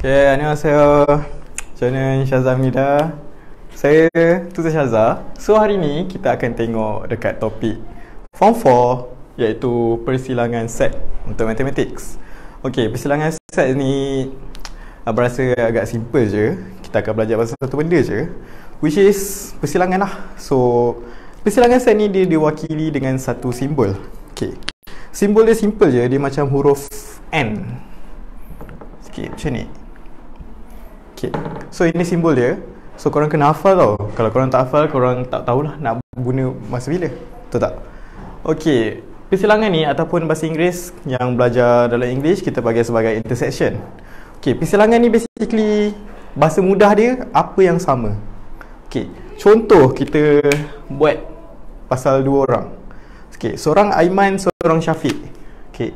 Okay, annyeonghaseyo. Saya Syazam Nida. Saya Tutor Syazah. So hari ni kita akan tengok dekat topik Form 4, iaitu persilangan set untuk Mathematics. Okay, persilangan set ni berasa agak simple je. Kita akan belajar pasal satu benda je, which is persilangan lah. So persilangan set ni dia diwakili dengan satu simbol. Okay, simbol dia simple je. Dia macam huruf N. Okay, macam ni. Okay, so ini simbol dia. So korang kena hafal tau. Kalau korang tak hafal, korang tak tahulah nak guna masa bila. Betul tak? Okay, persilangan ni ataupun bahasa Inggeris yang belajar dalam English kita panggil sebagai intersection. Okay, persilangan ni basically bahasa mudah dia apa yang sama. Okay, contoh kita buat pasal dua orang. Okay, seorang Aiman, seorang Syafiq. Okay,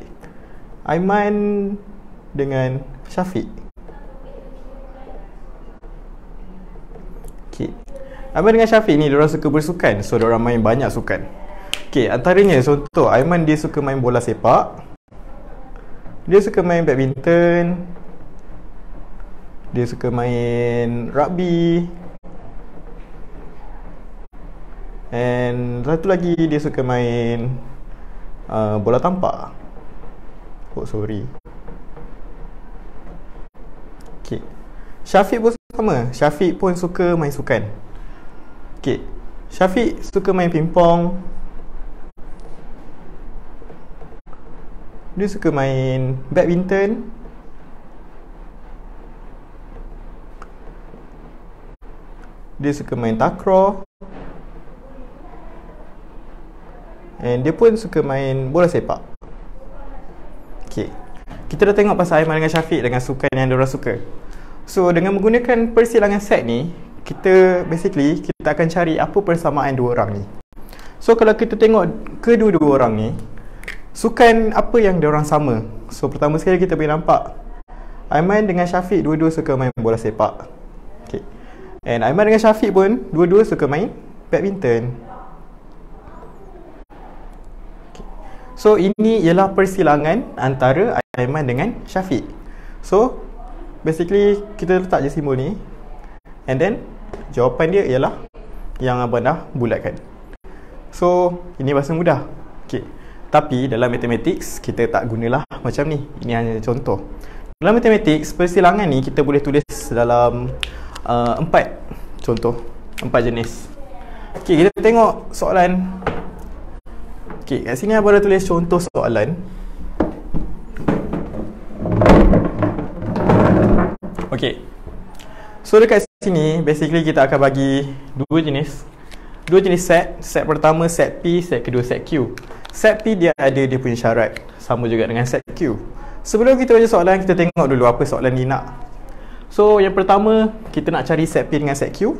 Aiman dengan Syafiq. Okay, Aiman dengan Syafiq ni diorang suka bersukan. So diorang main banyak sukan. Okay, antaranya contoh Aiman dia suka main bola sepak, dia suka main badminton, dia suka main rugby, and satu lagi dia suka main bola tampar. Oh sorry. Okay, Syafiq pun sama. Syafiq pun suka main sukan. Okay, Syafiq suka main pingpong, dia suka main badminton, dia suka main takraw, and dia pun suka main bola sepak. Okay, kita dah tengok pasal Aiman dengan Syafiq dengan sukan yang diorang suka. So dengan menggunakan persilangan set ni, kita basically kita akan cari apa persamaan dua orang ni. So kalau kita tengok kedua-dua orang ni, sukan apa yang diorang sama. So pertama sekali kita boleh nampak Aiman dengan Syafiq dua-dua suka main bola sepak. Okay, and Aiman dengan Syafiq pun dua-dua suka main badminton. Okay, so ini ialah persilangan antara Aiman dengan Syafiq. So basically kita letak je simbol ni, and then jawapan dia ialah yang abang dah bulatkan. So ini bahasa mudah. Okay, tapi dalam Mathematics kita tak gunalah macam ni. Ini hanya contoh. Dalam Mathematics persilangan ni kita boleh tulis dalam 4 contoh, 4 jenis. Okay, kita tengok soalan. Okay, kat sini abang dah tulis contoh soalan. Okay, so dekat sini basically kita akan bagi dua jenis set. Set pertama set P, set kedua set Q. Set P dia ada dia punya syarat, sama juga dengan set Q. Sebelum kita baca soalan, kita tengok dulu apa soalan ni nak. So yang pertama, kita nak cari set P dengan set Q.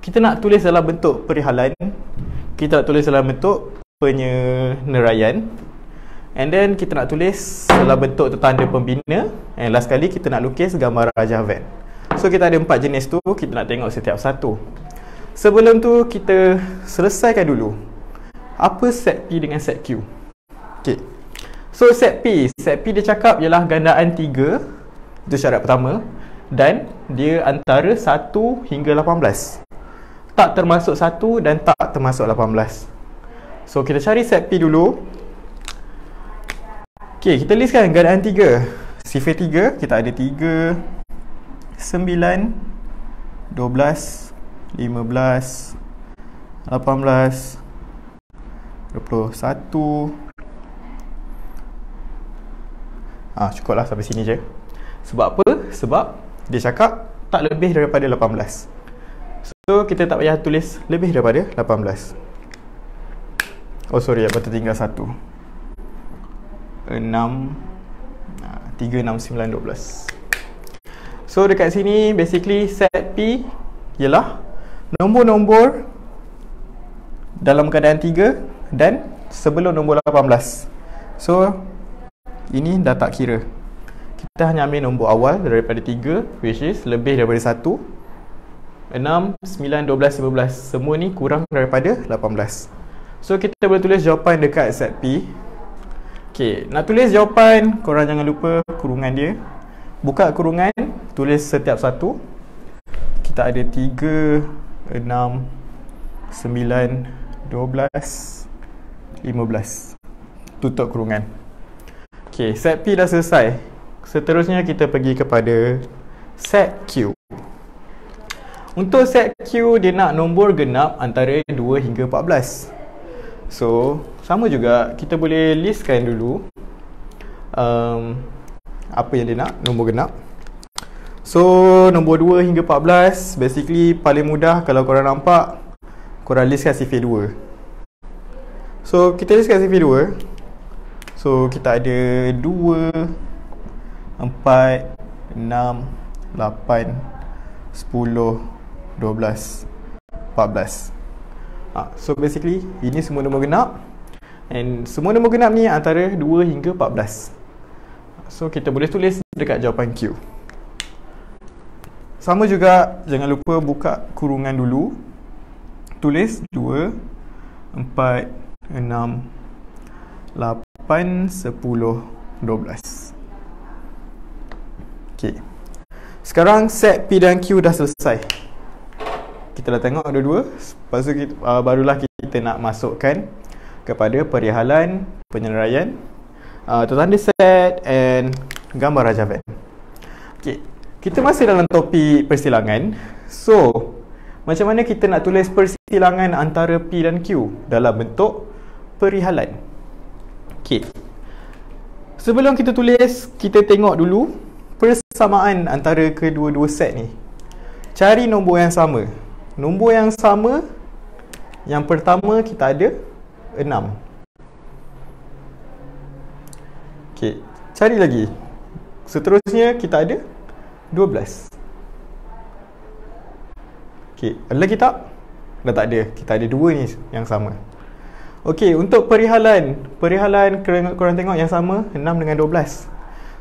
Kita nak tulis dalam bentuk perihalan, kita nak tulis dalam bentuk penyeneraian, and then kita nak tulis dalam bentuk tanda pembina, and last kali kita nak lukis gambar Rajah Van. So kita ada 4 jenis tu, kita nak tengok setiap satu. Sebelum tu kita selesaikan dulu apa set P dengan set Q. Okay, so set P dia cakap ialah gandaan 3. Itu syarat pertama. Dan dia antara 1 hingga 18. Tak termasuk 1 dan tak termasuk 18. So kita cari set P dulu. Okay, kita listkan gandaan 3. Sifar 3, kita ada 3, 9, 12, 15, 18, 21. Cukuplah sampai sini je. Sebab apa? Sebab dia cakap tak lebih daripada 18. So kita tak payah tulis lebih daripada 18. Oh sorry, apa tertinggal 1. 6, 3, 6, 9, 12. So dekat sini basically set P ialah nombor-nombor dalam keadaan 3 dan sebelum nombor 18. So ini dah tak kira. Kita hanya ambil nombor awal daripada 3, which is lebih daripada 1, 6, 9, 12, 15. Semua ni kurang daripada 18. So kita boleh tulis jawapan dekat set P. Okay, nak tulis jawapan, korang jangan lupa kurungan dia. Buka kurungan, tulis setiap satu. Kita ada 3, 6, 9, 12, 15. Tutup kurungan. Ok, set P dah selesai. Seterusnya kita pergi kepada set Q. Untuk set Q, dia nak nombor genap antara 2 hingga 14. So, sama juga, kita boleh listkan dulu apa yang dia nak, nombor genap. So, nombor 2 hingga 14, basically paling mudah kalau korang nampak, korang listkan sifir 2. So, kita listkan sifir 2. So, kita ada 2, 4, 6, 8, 10, 12, 14. So basically ini semua nombor genap, and semua nombor genap ni antara 2 hingga 14. So kita boleh tulis dekat jawapan Q. Sama juga, jangan lupa buka kurungan dulu. Tulis 2, 4, 6, 8, 10, 12. Okay. Sekarang set P dan Q dah selesai. Kita dah tengok dua-dua. Lepas tu barulah kita nak masukkan kepada perihalan, penyelesaian, tanda set and gambar rajavan. Okay. Kita masih dalam topik persilangan. So, macam mana kita nak tulis persilangan antara P dan Q dalam bentuk perihalan? Okay. Sebelum kita tulis, kita tengok dulu persamaan antara kedua-dua set ni. Cari nombor yang sama. Nombor yang sama, yang pertama kita ada 6. Okey, cari lagi. Seterusnya kita ada 12. Okey, ada lagi tak? Dah tak ada. Kita ada 2 ni yang sama. Okey, untuk perihalan korang tengok yang sama 6 dengan 12.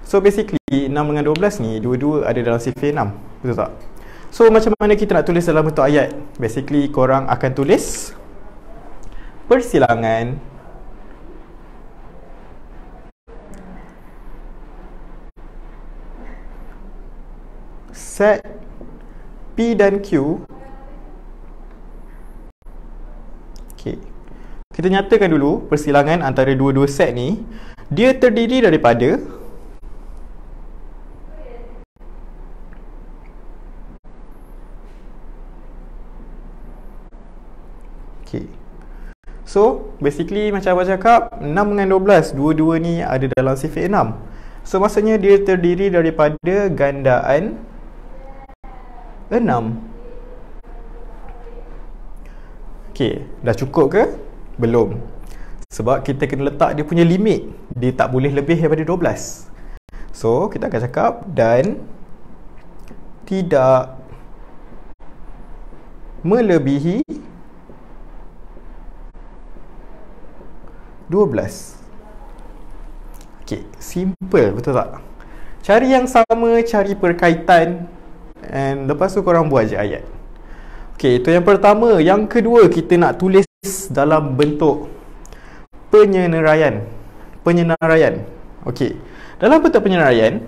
So basically 6 dengan 12 ni dua-dua ada dalam sifir 6. Betul tak? So macam mana kita nak tulis dalam bentuk ayat? Basically korang akan tulis persilangan set P dan Q. Okay. Kita nyatakan dulu persilangan antara dua-dua set ni, dia terdiri daripada so basically macam abang cakap, 6 dengan 12 dua-dua ni ada dalam sifir 6. So maksudnya dia terdiri daripada gandaan 6. Okay, dah cukup ke? Belum. Sebab kita kena letak dia punya limit. Dia tak boleh lebih daripada 12. So kita akan cakap dan tidak melebihi 12. Okay, simple, betul tak? Cari yang sama, cari perkaitan, and lepas tu korang buat je ayat. Okay, itu yang pertama. Yang kedua, kita nak tulis dalam bentuk penyenaraian. Okay, dalam bentuk penyenaraian,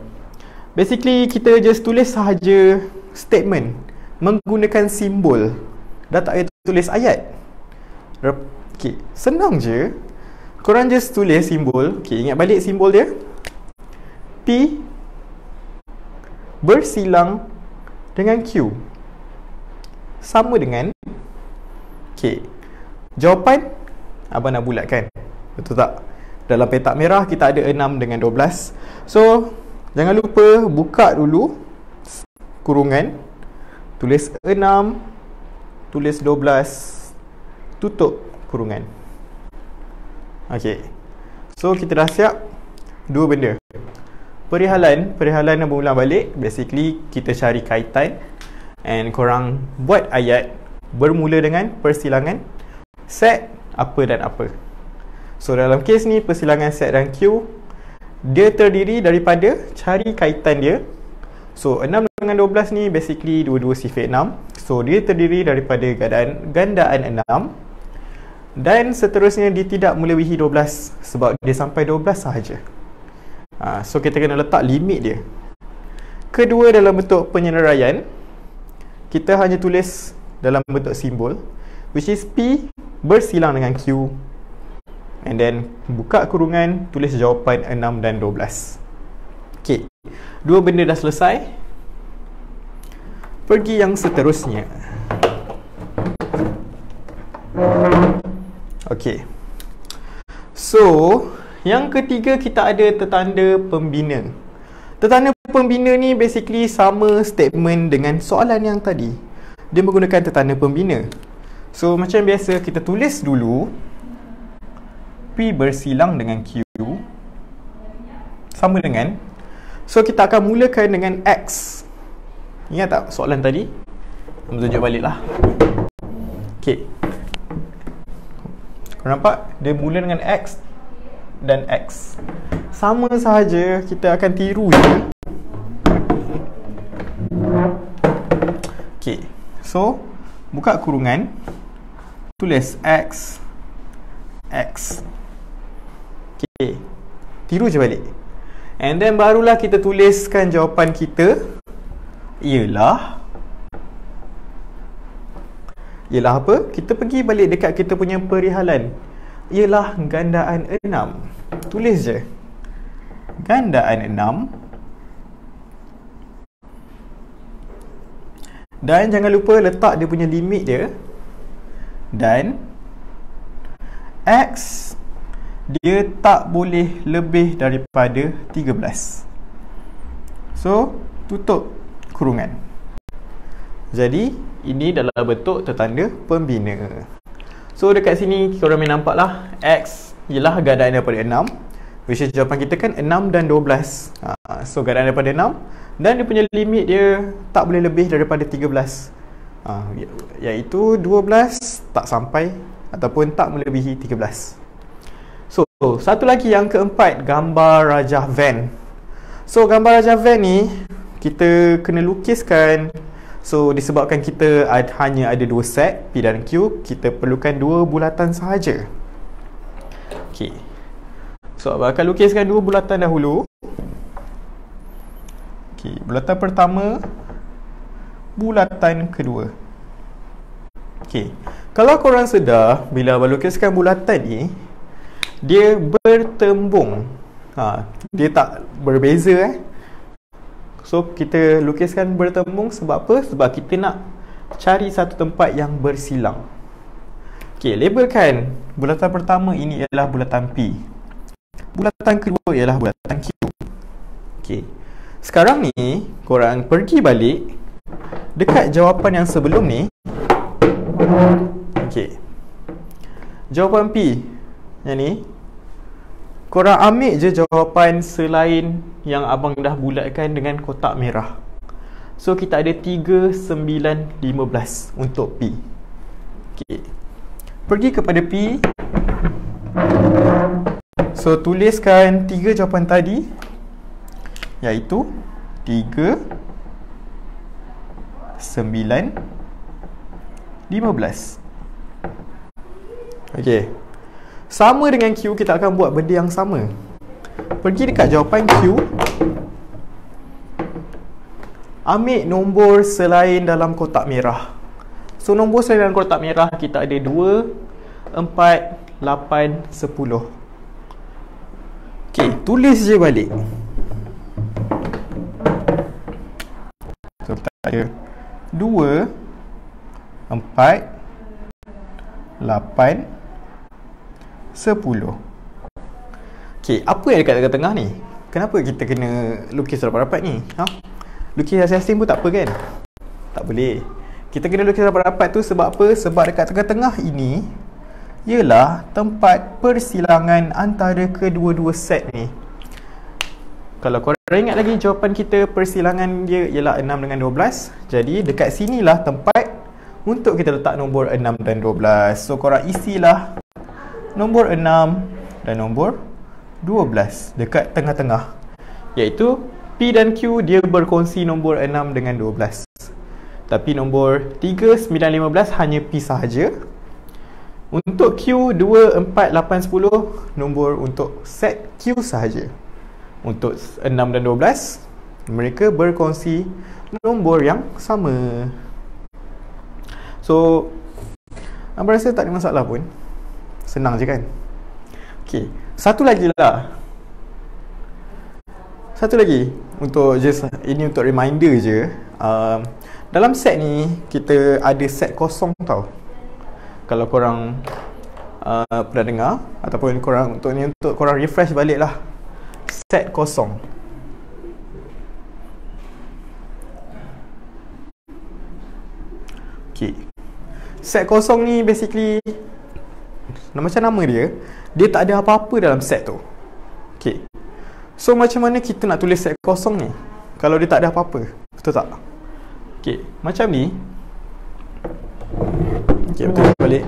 basically kita just tulis sahaja statement menggunakan simbol. Dah tak payah tulis ayat. Okay, senang je. Korang just tulis simbol. Okay, ingat balik simbol dia. P bersilang dengan Q sama dengan, okay, jawapan abang nak bulatkan. Betul tak? Dalam petak merah kita ada 6 dengan 12. So jangan lupa buka dulu kurungan, tulis 6, tulis 12, tutup kurungan. Okay, so kita dah siap dua benda. Perihalan yang berulang balik, basically kita cari kaitan, and korang buat ayat bermula dengan persilangan set apa dan apa. So dalam kes ni persilangan set dan Q, dia terdiri daripada cari kaitan dia. So 6 dengan 12 ni basically dua-dua sifir 6. So dia terdiri daripada gandaan 6. Dan seterusnya dia tidak melebihi 12 sebab dia sampai 12 sahaja. So kita kena letak limit dia. kedua dalam bentuk penyelesaian, kita hanya tulis dalam bentuk simbol, which is P bersilang dengan Q, and then buka kurungan, tulis jawapan 6 dan 12. Ok, dua benda dah selesai. Pergi yang seterusnya. Ok, so yang ketiga kita ada tertanda pembina. Tertanda pembina ni basically sama statement dengan soalan yang tadi. Dia menggunakan tertanda pembina. So macam biasa kita tulis dulu P bersilang dengan Q sama dengan, so kita akan mulakan dengan X. Ingat tak soalan tadi? Kita tunjuk balik lah. Ok, kau nampak? Dia mula dengan X dan X. Sama sahaja, kita akan tiru je. Ok, so buka kurungan, tulis X, X. Ok, tiru je balik. And then barulah kita tuliskan jawapan kita. Ialah apa? Kita pergi balik dekat kita punya perihalan. Ialah gandaan 6. Tulis je gandaan 6. Dan jangan lupa letak dia punya limit dia. Dan X dia tak boleh lebih daripada 13. So tutup kurungan. Jadi ini dalam bentuk tertanda pembina. So dekat sini korang boleh nampak lah, X ialah gandaan daripada 6, which is jawapan kita kan 6 dan 12. So gandaan daripada 6 dan dia punya limit dia tak boleh lebih daripada 13, iaitu 12 tak sampai ataupun tak melebihi 13. So satu lagi yang keempat, gambar rajah van. So gambar rajah van ni kita kena lukiskan. So disebabkan kita hanya ada dua set P dan Q, kita perlukan dua bulatan sahaja. Ok, so abang akan lukiskan dua bulatan dahulu. Ok, bulatan pertama, bulatan kedua. Ok, kalau korang sedar, bila abang lukiskan bulatan ni, dia bertembung. Dia tak berbeza So kita lukiskan bertembung sebab apa? Sebab kita nak cari satu tempat yang bersilang. Ok, labelkan bulatan pertama ini ialah bulatan P, bulatan kedua ialah bulatan Q. Ok, sekarang ni korang pergi balik dekat jawapan yang sebelum ni. Ok, jawapan P yang ni, korang ambil je jawapan selain yang abang dah bulatkan dengan kotak merah. So kita ada 3, 9, 15 untuk P. Okay, pergi kepada P. So tuliskan 3 jawapan tadi, iaitu 3, 9, 15. Okay, sama dengan Q, kita akan buat benda yang sama. Pergi dekat jawapan Q, ambil nombor selain dalam kotak merah. So nombor selain dalam kotak merah kita ada 2, 4, 8, 10. Ok, tulis je balik. So kita ada 2, 4, 8, 10. Ok, apa yang dekat tengah-tengah ni? Kenapa kita kena lukis rapat-rapat ni? Lukis asing-asing pun tak apa kan? Tak boleh. Kita kena lukis rapat-rapat tu sebab apa? Sebab dekat tengah-tengah ini ialah tempat persilangan antara kedua-dua set ni. Kalau korang ingat lagi, jawapan kita persilangan dia ialah 6 dengan 12. Jadi dekat sinilah tempat untuk kita letak nombor 6 dan 12. So korang isilah nombor 6 dan nombor 12 dekat tengah-tengah, iaitu P dan Q dia berkongsi nombor 6 dengan 12. Tapi nombor 3, 9, 15 hanya P sahaja. Untuk Q, 2, 4, 8, 10 nombor untuk set Q sahaja. Untuk 6 dan 12 Mereka berkongsi nombor yang sama. So abang rasa tak ada masalah pun. Senang je kan. Okay, satu lagi lah. Satu lagi untuk just ini untuk reminder je. Dalam set ni kita ada set kosong tau. Kalau korang pernah dengar, ataupun korang untuk ni untuk korang refresh balik lah. Set kosong. Okay, set kosong ni basically macam nama dia, dia tak ada apa-apa dalam set tu. Okay, so macam mana kita nak tulis set kosong ni kalau dia tak ada apa-apa? Betul tak? Okay, macam ni. Okay, betul balik.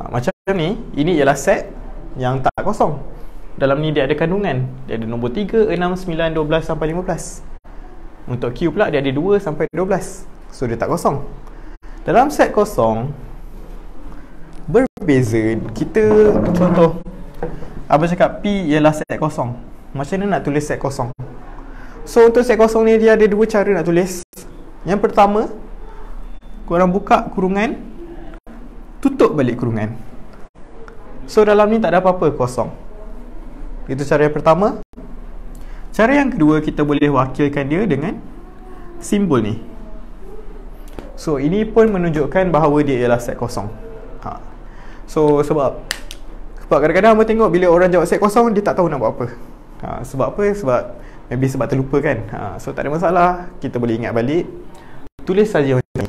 Macam ni, ini ialah set yang tak kosong. Dalam ni dia ada kandungan. Dia ada nombor 3, 6, 9, 12 sampai 15. Untuk Q pula dia ada 2 sampai 12. So dia tak kosong. Dalam set kosong berbeza. Kita contoh, abang cakap P ialah set kosong. Macam mana nak tulis set kosong? So untuk set kosong ni dia ada dua cara nak tulis. Yang pertama, korang buka kurungan, tutup balik kurungan. So dalam ni tak ada apa-apa, kosong. Itu cara yang pertama. Cara yang kedua, kita boleh wakilkan dia dengan simbol ni. So ini pun menunjukkan bahawa dia ialah set kosong. So sebab kadang-kadang abang tengok bila orang jawab set kosong, dia tak tahu nak buat apa. Sebab apa? Sebab maybe sebab terlupa kan. So tak ada masalah, kita boleh ingat balik. Tulis saja macam ni.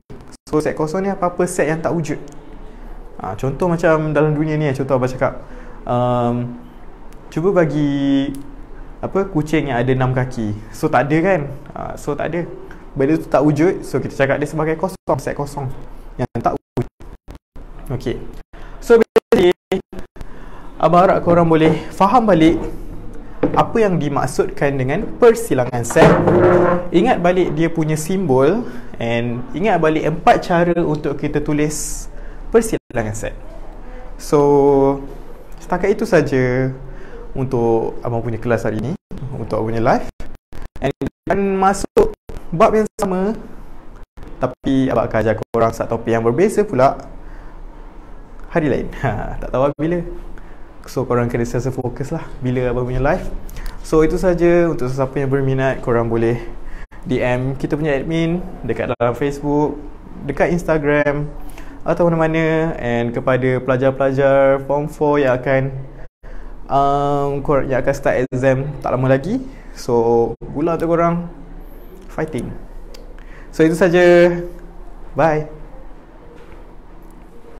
So set kosong ni apa-apa set yang tak wujud. Contoh macam dalam dunia ni, contoh abang cakap, cuba bagi kucing yang ada 6 kaki. So tak ada kan. So tak ada. Benda tu tak wujud. So kita cakap dia sebagai kosong, set kosong yang tak wujud. Okay, so basically abang harap korang boleh faham balik apa yang dimaksudkan dengan persilangan set. Ingat balik dia punya simbol, and ingat balik 4 cara untuk kita tulis persilangan set. So setakat itu saja untuk abang punya kelas hari ini, untuk abang punya live. And masuk bab yang sama, tapi abang akan ajar korang satu topik yang berbeza pula hari lain. Tak tahu bila. So korang kena sentiasa fokus lah bila abang punya live. So itu saja. Untuk sesiapa yang berminat, korang boleh DM kita punya admin dekat dalam Facebook, dekat Instagram, atau mana-mana. And kepada pelajar-pelajar Form 4 yang akan start exam tak lama lagi, so gula untuk korang, fighting. So itu saja. Bye.